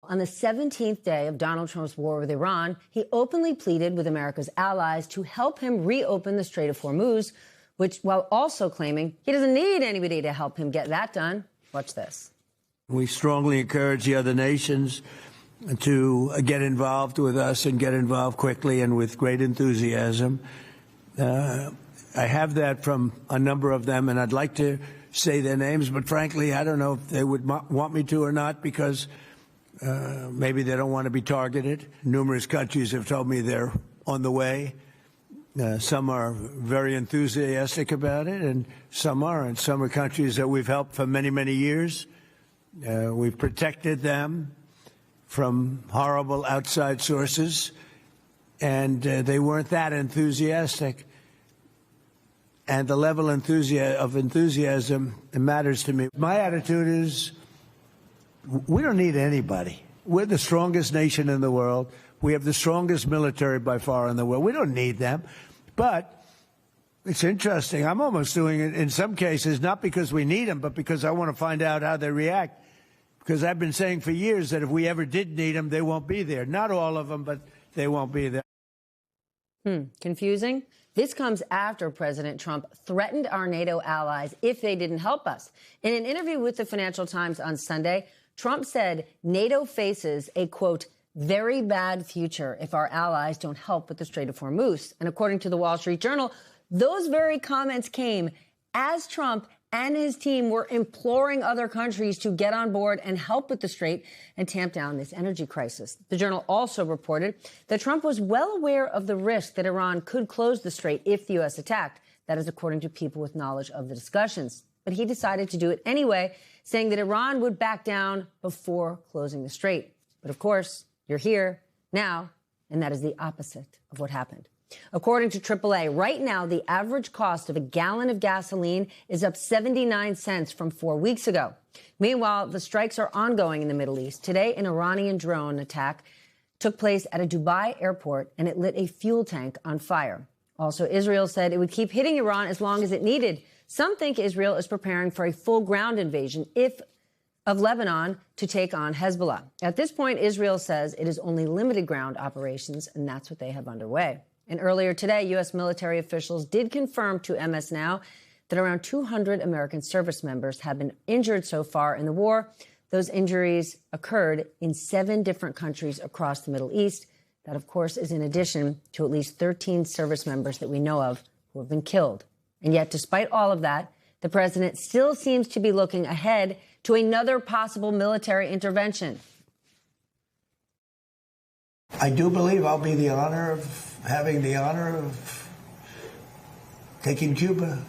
On the 17th day of Donald Trump's war with Iran, he openly pleaded with America's allies to help him reopen the Strait of Hormuz, which, while also claiming he doesn't need anybody to help him get that done. Watch this. We strongly encourage the other nations to get involved with us and get involved quickly and with great enthusiasm. I have that from a number of them, and I'd like to say their names, but frankly, I don't know if they would want me to or not, because maybe they don't want to be targeted. Numerous countries have told me they're on the way. Some are very enthusiastic about it, and some aren't. Some are countries that we've helped for many, many years. We've protected them from horrible outside sources, and they weren't that enthusiastic. And the level of enthusiasm matters to me. My attitude is, we don't need anybody. We're the strongest nation in the world. We have the strongest military by far in the world. We don't need them. But it's interesting. I'm almost doing it in some cases, not because we need them, but because I want to find out how they react. Because I've been saying for years that if we ever did need them, they won't be there. Not all of them, but they won't be there. Confusing? This comes after President Trump threatened our NATO allies if they didn't help us. In an interview with the Financial Times on Sunday, Trump said NATO faces a, quote, very bad future if our allies don't help with the Strait of Hormuz. And according to the Wall Street Journal, those very comments came as Trump and his team were imploring other countries to get on board and help with the strait and tamp down this energy crisis. The Journal also reported that Trump was well aware of the risk that Iran could close the strait if the U.S. attacked. That is according to people with knowledge of the discussions. But he decided to do it anyway, saying that Iran would back down before closing the strait. But of course, you're here now, and that is the opposite of what happened. According to AAA, right now, the average cost of a gallon of gasoline is up 79 cents from 4 weeks ago. Meanwhile, the strikes are ongoing in the Middle East. Today, an Iranian drone attack took place at a Dubai airport, and it lit a fuel tank on fire. Also, Israel said it would keep hitting Iran as long as it needed. Some think Israel is preparing for a full ground invasion of Lebanon to take on Hezbollah. At this point, Israel says it is only limited ground operations, and that's what they have underway. And earlier today, U.S. military officials did confirm to MS Now that around 200 American service members have been injured so far in the war. Those injuries occurred in 7 different countries across the Middle East. That, of course, is in addition to at least 13 service members that we know of who have been killed. And yet, despite all of that, the president still seems to be looking ahead to another possible military intervention. I do believe I'll be having the honor of taking Cuba.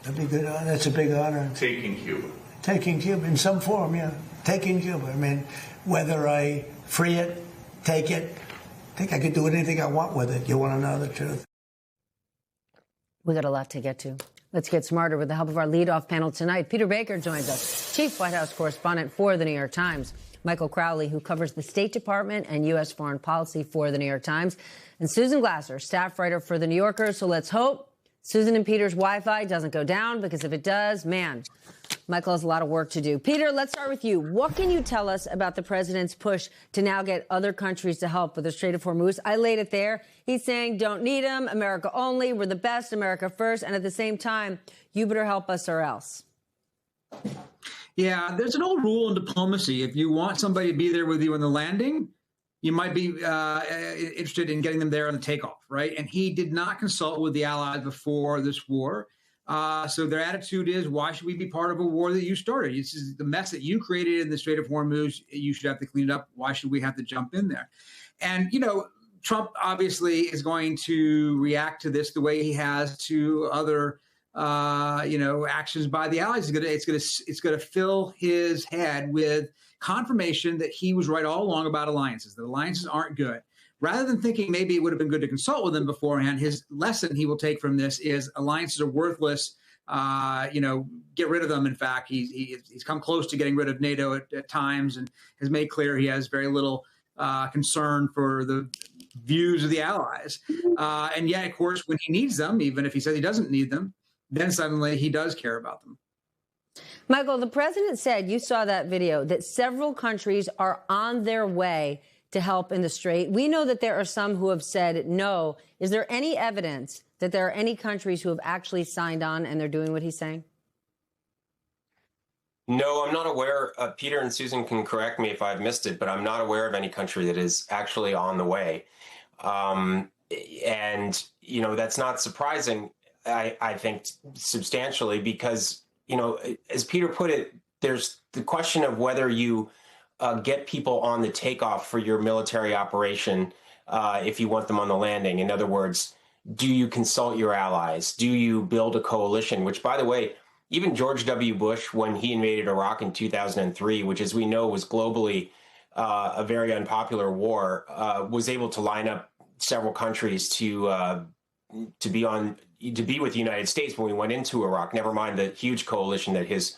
That'd be good. That's a big honor. Taking Cuba. Taking Cuba in some form, yeah. Taking Cuba. I mean, whether I free it, take it, I think I could do anything I want with it. You want to know the truth? We got a lot to get to. Let's get smarter with the help of our leadoff panel tonight. Peter Baker joins us, chief White House correspondent for The New York Times. Michael Crowley, who covers the State Department and U.S. foreign policy for The New York Times. And Susan Glasser, staff writer for The New Yorker. So let's hope Susan and Peter's Wi-Fi doesn't go down, because if it does, man, Michael has a lot of work to do. Peter, let's start with you. What can you tell us about the president's push to now get other countries to help with the Strait of Hormuz? I laid it there. He's saying, don't need them, America only, we're the best, America first. And at the same time, you better help us or else. Yeah, there's an old rule in diplomacy. If you want somebody to be there with you on the landing, you might be interested in getting them there on the takeoff, right? And he did not consult with the allies before this war. So their attitude is, why should we be part of a war that you started? This is the mess that you created in the Strait of Hormuz. You should have to clean it up. Why should we have to jump in there? And, you know, Trump obviously is going to react to this the way he has to other actions by the allies. It's going to fill his head with confirmation that he was right all along about alliances. The alliances aren't good. Rather than thinking maybe it would have been good to consult with them beforehand, his lesson he will take from this is alliances are worthless. Get rid of them. In fact, he's come close to getting rid of NATO at times, and has made clear he has very little concern for the views of the allies. And yet, of course, when he needs them, even if he says he doesn't need them, then suddenly he does care about them. Michael, the president said, you saw that video, that several countries are on their way to help in the Strait. We know that there are some who have said no. Is there any evidence that there are any countries who have actually signed on and they're doing what he's saying? No, I'm not aware. Peter and Susan can correct me if I've missed it, but I'm not aware of any country that is actually on the way. And, you know, that's not surprising, I think, substantially, because, you know, as Peter put it, there's the question of whether you get people on the takeoff for your military operation if you want them on the landing. In other words, do you consult your allies? Do you build a coalition? Which, by the way, even George W. Bush, when he invaded Iraq in 2003, which, as we know, was globally a very unpopular war, was able to line up several countries to be with the United States when we went into Iraq. Never mind the huge coalition that his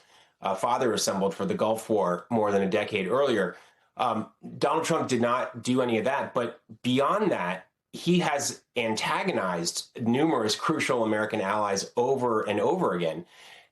father assembled for the Gulf War more than a decade earlier. Donald Trump did not do any of that, but beyond that, he has antagonized numerous crucial American allies over and over again.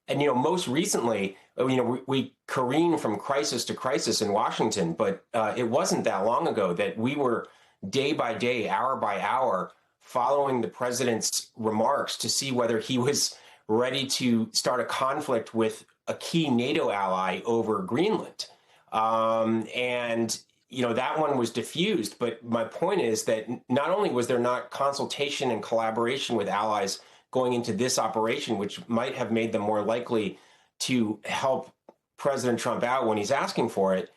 And, you know, most recently, you know, we careen from crisis to crisis in Washington, but it wasn't that long ago that we were day by day, hour by hour, following the president's remarks to see whether he was ready to start a conflict with a key NATO ally over Greenland. And, you know, that one was diffused. But my point is that not only was there not consultation and collaboration with allies going into this operation, which might have made them more likely to help President Trump out when he's asking for it,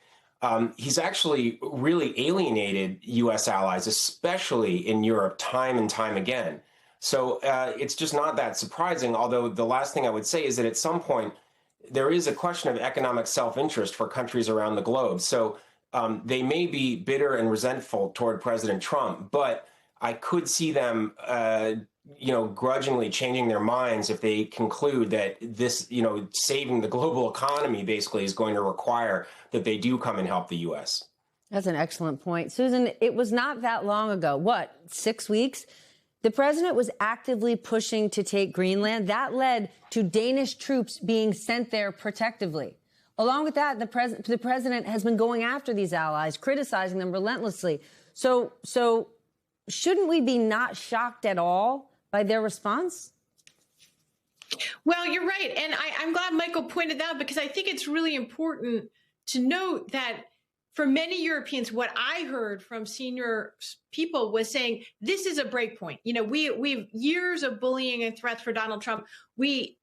he's actually really alienated U.S. allies, especially in Europe, time and time again. So it's just not that surprising, although the last thing I would say is that at some point, there is a question of economic self-interest for countries around the globe. So they may be bitter and resentful toward President Trump, but I could see them you know, grudgingly changing their minds if they conclude that this, you know, saving the global economy basically is going to require that they do come and help the U.S. That's an excellent point. Susan, it was not that long ago, what, 6 weeks? The president was actively pushing to take Greenland. That led to Danish troops being sent there protectively. Along with that, the president has been going after these allies, criticizing them relentlessly. So shouldn't we be not shocked at all by their response? Well, you're right. And I'm glad Michael pointed that out, because I think it's really important to note that for many Europeans, what I heard from senior people was saying, this is a break point. You know, we've years of bullying and threats for Donald Trump.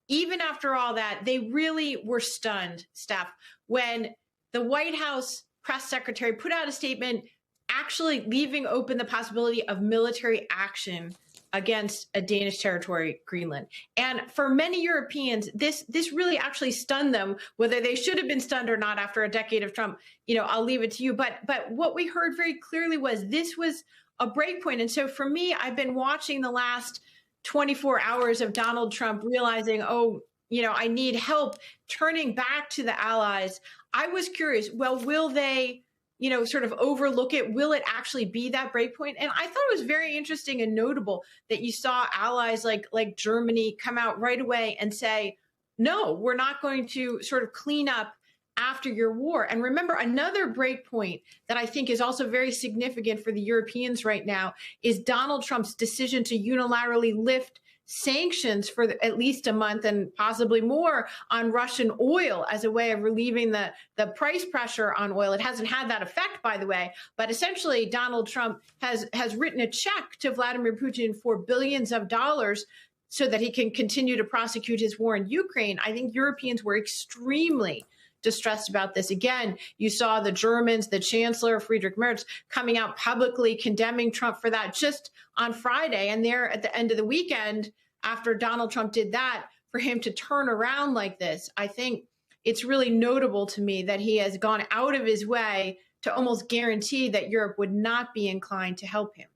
Even after all that, they really were stunned, Steph, when the White House press secretary put out a statement actually leaving open the possibility of military action against a Danish territory, Greenland. And for many Europeans, this really actually stunned them. Whether they should have been stunned or not after a decade of Trump, you know, I'll leave it to you. But what we heard very clearly was this was a break point. And so for me, I've been watching the last 24 hours of Donald Trump realizing, oh, you know, I need help, turning back to the allies. I was curious, well, will they, you know, sort of overlook it? Will it actually be that breakpoint? And I thought it was very interesting and notable that you saw allies like Germany come out right away and say, no, we're not going to sort of clean up after your war. And remember, another breakpoint that I think is also very significant for the Europeans right now is Donald Trump's decision to unilaterally lift sanctions for at least a month and possibly more on Russian oil as a way of relieving the price pressure on oil. It hasn't had that effect, by the way, but essentially Donald Trump has written a check to Vladimir Putin for billions of dollars so that he can continue to prosecute his war in Ukraine. I think Europeans were extremely distressed about this. Again, you saw the Germans, the Chancellor, Friedrich Merz, coming out publicly condemning Trump for that just on Friday. And there at the end of the weekend, after Donald Trump did that, for him to turn around like this, I think it's really notable to me that he has gone out of his way to almost guarantee that Europe would not be inclined to help him.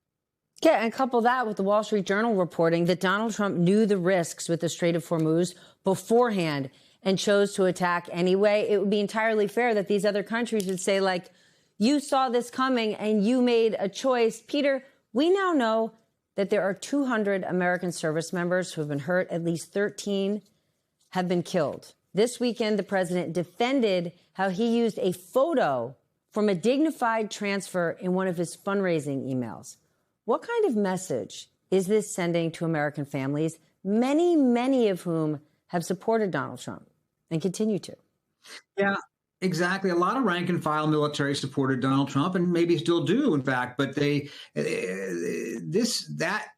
Yeah, and couple that with the Wall Street Journal reporting that Donald Trump knew the risks with the Strait of Hormuz beforehand and chose to attack anyway. It would be entirely fair that these other countries would say, like, you saw this coming and you made a choice. Peter, we now know that there are 200 American service members who have been hurt. At least 13 have been killed. This weekend, the president defended how he used a photo from a dignified transfer in one of his fundraising emails. What kind of message is this sending to American families, many of whom have supported Donald Trump and continue to? Yeah, exactly. A lot of rank and file military supported Donald Trump, and maybe still do, in fact. But that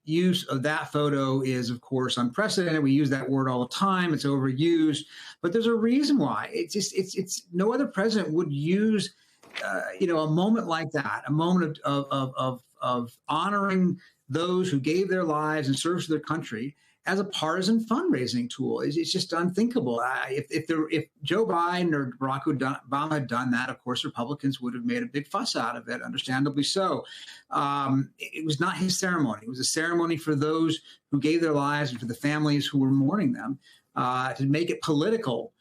use of that photo is, of course, unprecedented. We use that word all the time. It's overused, but there's a reason why. It's no other president would use, a moment like that, a moment of honoring those who gave their lives in service to their country, as a partisan fundraising tool. It's just unthinkable. If Joe Biden or Barack Obama had done that, of course, Republicans would have made a big fuss out of it, understandably so. It was not his ceremony. It was a ceremony for those who gave their lives and for the families who were mourning them. To make it political,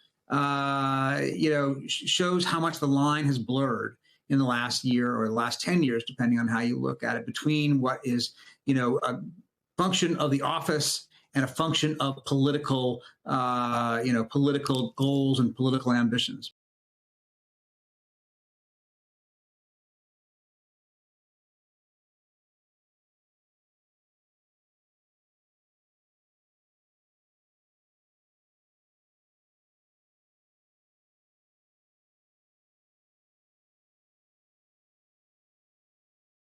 shows how much the line has blurred in the last year or the last 10 years, depending on how you look at it, between what is, a function of the office and a function of political, political goals and political ambitions.